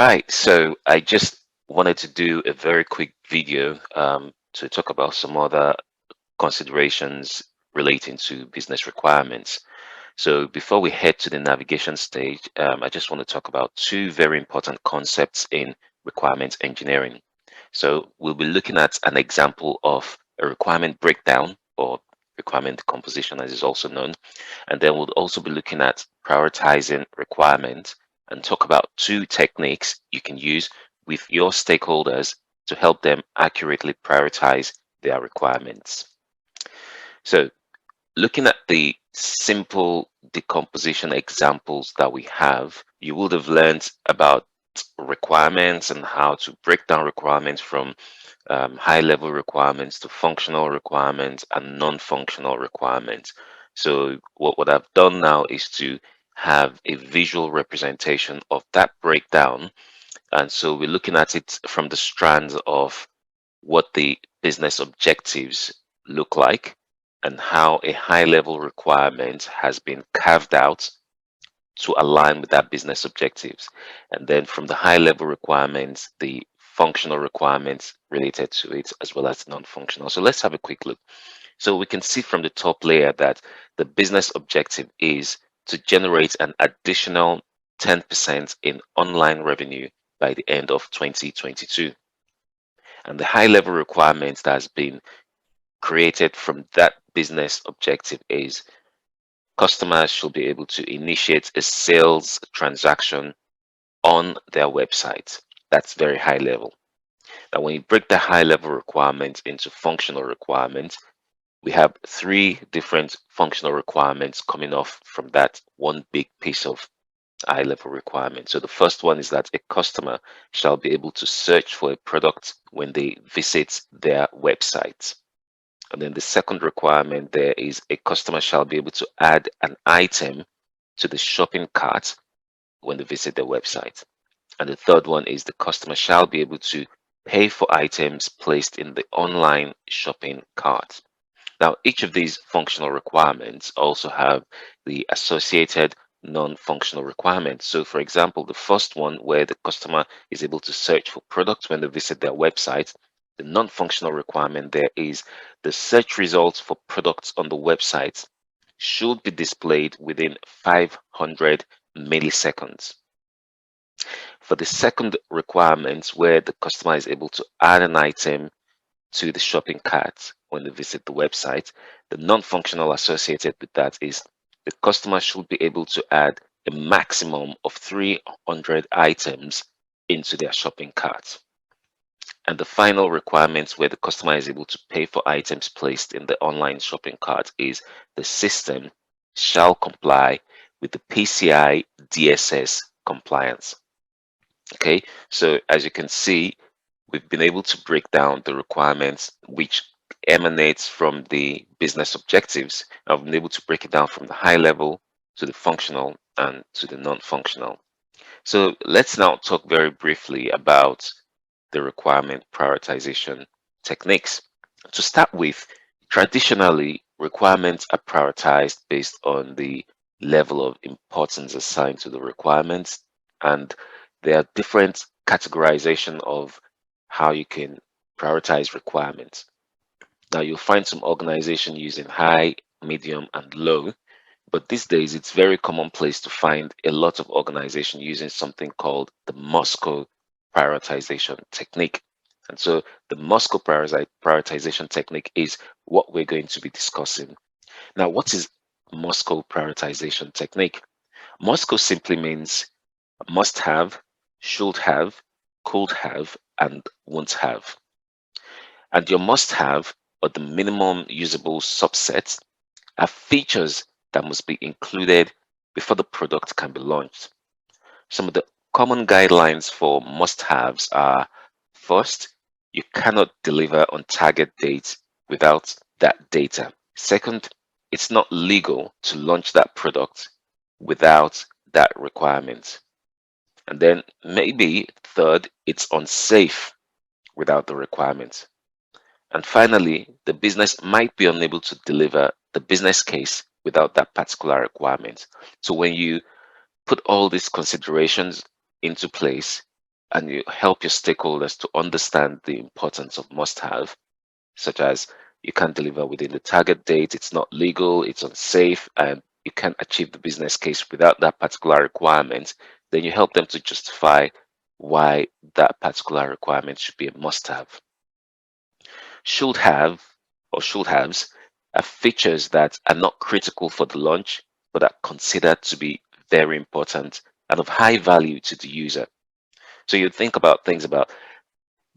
right, so I just wanted to do a very quick video to talk about some other considerations relating to business requirements. So before we head to the navigation stage, I just want to talk about two very important concepts in requirements engineering. So we'll be looking at an example of a requirement breakdown or requirement decomposition as is also known. And then we'll also be looking at prioritizing requirements and talk about two techniques you can use with your stakeholders to help them accurately prioritize their requirements. So looking at the simple decomposition examples that we have, you would have learned about requirements and how to break down requirements from high-level requirements to functional requirements and non-functional requirements. So what I've done now is to have a visual representation of that breakdown. And so we're looking at it from the strands of what the business objectives look like and how a high-level requirement has been carved out to align with that business objectives. And then from the high-level requirements, the functional requirements related to it, as well as non-functional. So let's have a quick look. So we can see from the top layer that the business objective is to generate an additional 10% in online revenue by the end of 2022. And the high-level requirement that has been created from that business objective is customers should be able to initiate a sales transaction on their website. That's very high level. Now, when you break the high level requirements into functional requirements, we have three different functional requirements coming off from that one big piece of high level requirement. So the first one is that a customer shall be able to search for a product when they visit their website. And then the second requirement there is a customer shall be able to add an item to the shopping cart when they visit their website. And the third one is the customer shall be able to pay for items placed in the online shopping cart. Now, each of these functional requirements also have the associated non-functional requirements. So for example, the first one where the customer is able to search for products when they visit their website, the non-functional requirement there is the search results for products on the website should be displayed within 500 milliseconds. For the second requirement, where the customer is able to add an item to the shopping cart when they visit the website, the non-functional associated with that is the customer should be able to add a maximum of 300 items into their shopping cart. And the final requirements where the customer is able to pay for items placed in the online shopping cart is the system shall comply with the PCI DSS compliance. Okay, so as you can see, we've been able to break down the requirements which emanates from the business objectives. I've been able to break it down from the high level to the functional and to the non-functional. So let's now talk very briefly about the requirement prioritization techniques. To start with, traditionally, requirements are prioritized based on the level of importance assigned to the requirements, and there are different categorization of how you can prioritize requirements. Now, you'll find some organization using high, medium, and low, but these days it's very commonplace to find a lot of organization using something called the Moscow prioritization technique. And so the Moscow prioritization technique is what we're going to be discussing. Now, what is Moscow prioritization technique? Moscow simply means must have, should have, could have, and won't have. And your must have, or the minimum usable subset, are features that must be included before the product can be launched. Some of the common guidelines for must-haves are: first, you cannot deliver on target date without that data. Second, it's not legal to launch that product without that requirement. And then maybe third, it's unsafe without the requirement. And finally, the business might be unable to deliver the business case without that particular requirement. So when you put all these considerations into place, and you help your stakeholders to understand the importance of must-have, such as you can't deliver within the target date, it's not legal, it's unsafe, and you can't achieve the business case without that particular requirement, then you help them to justify why that particular requirement should be a must-have. Should have or should haves are features that are not critical for the launch, but are considered to be very important and of high value to the user. So you think about things about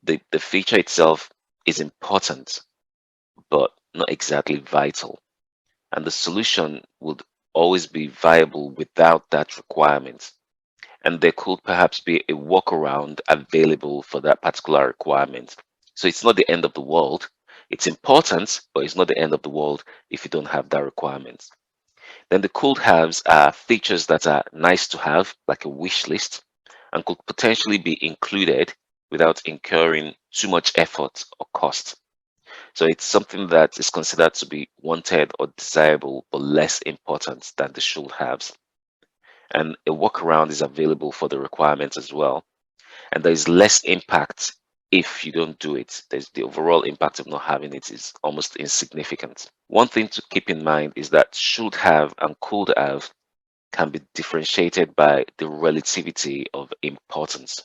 the feature itself is important, but not exactly vital. And the solution would always be viable without that requirement. And there could perhaps be a workaround available for that particular requirement. So it's not the end of the world. It's important, but it's not the end of the world if you don't have that requirement. Then the could haves are features that are nice to have, like a wish list, and could potentially be included without incurring too much effort or cost. So it's something that is considered to be wanted or desirable, but less important than the should haves. And a workaround is available for the requirements as well. And there is less impact if you don't do it. There's the overall impact of not having it is almost insignificant. One thing to keep in mind is that should have and could have can be differentiated by the relativity of importance.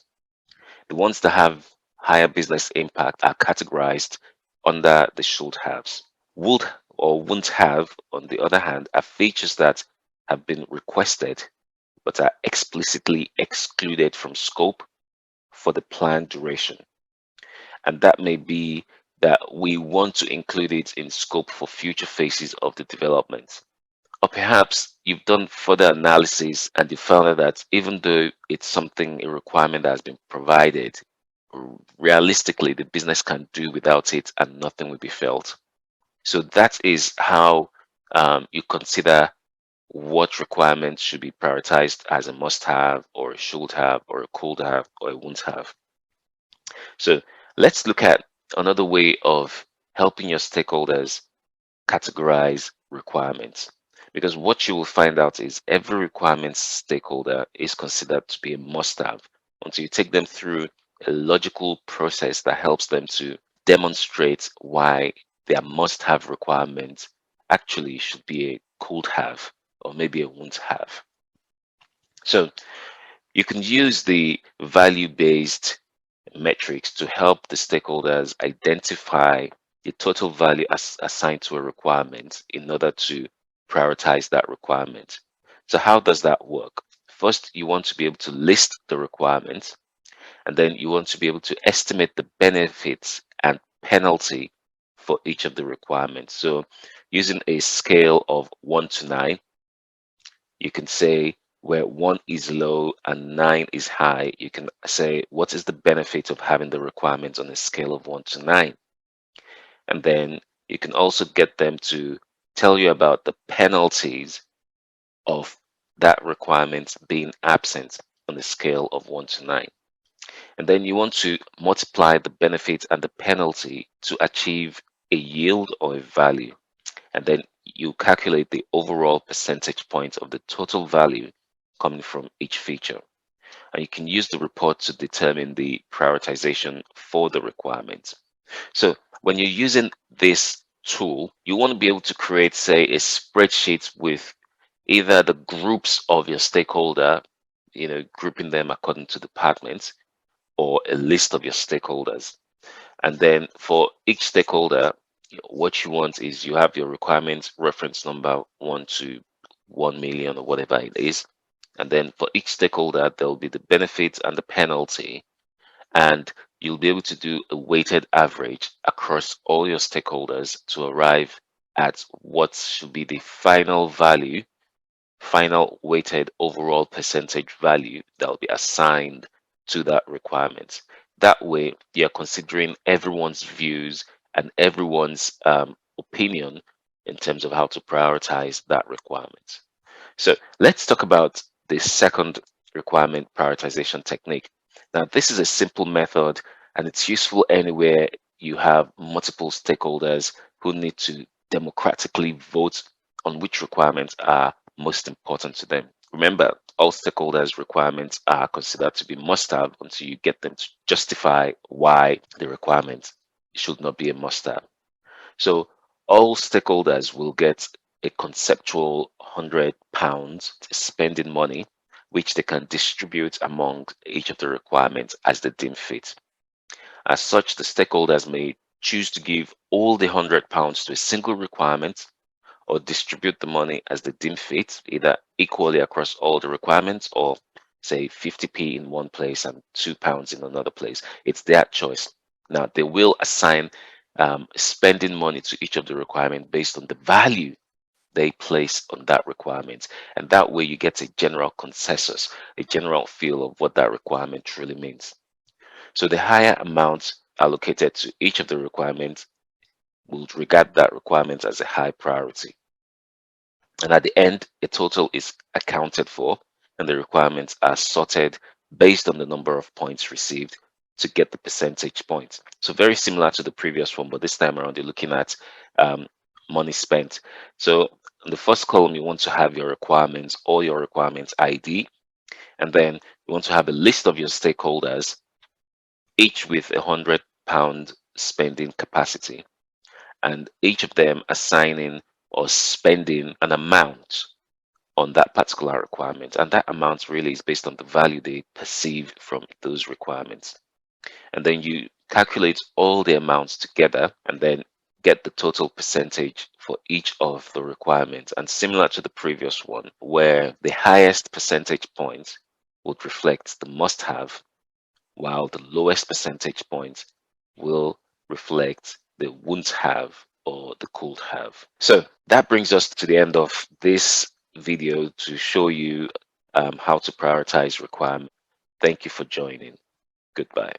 The ones that have higher business impact are categorized under the should haves. Would or wouldn't have, on the other hand, are features that have been requested but are explicitly excluded from scope for the planned duration. And that may be that we want to include it in scope for future phases of the development. Or perhaps you've done further analysis and you found out that even though it's something, a requirement that has been provided, realistically, the business can do without it and nothing will be felt. So that is how you consider what requirements should be prioritized as a must have, or a should have, or a could have, or a won't have. So let's look at another way of helping your stakeholders categorize requirements. Because what you will find out is every requirement stakeholder is considered to be a must have until you take them through a logical process that helps them to demonstrate why their must have requirement actually should be a could have or maybe a won't have. So you can use the value based metrics to help the stakeholders identify the total value assigned to a requirement in order to prioritize that requirement. So how does that work? First, you want to be able to list the requirements, and then you want to be able to estimate the benefits and penalty for each of the requirements. So using a scale of 1 to 9, you can say where 1 is low and 9 is high, you can say what is the benefit of having the requirements on a scale of 1 to 9. And then you can also get them to tell you about the penalties of that requirement being absent on a scale of 1 to 9. And then you want to multiply the benefit and the penalty to achieve a yield or a value. And then you calculate the overall percentage point of the total value coming from each feature. And you can use the report to determine the prioritization for the requirement. So when you're using this tool, you want to be able to create, say, a spreadsheet with either the groups of your stakeholder, grouping them according to departments, or a list of your stakeholders. And then for each stakeholder, what you want is you have your requirements reference number 1 to 1 million or whatever it is. And then for each stakeholder, there'll be the benefit and the penalty. And you'll be able to do a weighted average across all your stakeholders to arrive at what should be the final value, final weighted overall percentage value that will be assigned to that requirement. That way, you're considering everyone's views and everyone's opinion in terms of how to prioritize that requirement. So let's talk about the second requirement prioritization technique. Now, this is a simple method and it's useful anywhere you have multiple stakeholders who need to democratically vote on which requirements are most important to them. Remember, all stakeholders' requirements are considered to be must-have until you get them to justify why the requirement should not be a must-have. So all stakeholders will get a conceptual £100 spending money, which they can distribute among each of the requirements as they deem fit. As such, the stakeholders may choose to give all the £100 to a single requirement or distribute the money as they deem fit, either equally across all the requirements or say 50p in one place and £2 in another place. It's their choice. Now, they will assign spending money to each of the requirements based on the value they place on that requirement. And that way you get a general consensus, a general feel of what that requirement truly means. So the higher amount allocated to each of the requirements will regard that requirement as a high priority. And at the end, a total is accounted for, and the requirements are sorted based on the number of points received to get the percentage points. So very similar to the previous one, but this time around, you're looking at money spent. So in the first column, you want to have your requirements, all your requirements ID, and then you want to have a list of your stakeholders, each with £100 spending capacity, and each of them assigning or spending an amount on that particular requirement. And that amount really is based on the value they perceive from those requirements. And then you calculate all the amounts together and then get the total percentage for each of the requirements. And similar to the previous one, where the highest percentage point would reflect the must have, while the lowest percentage point will reflect the won't have or the could have. So that brings us to the end of this video to show you how to prioritize requirements. Thank you for joining. Goodbye.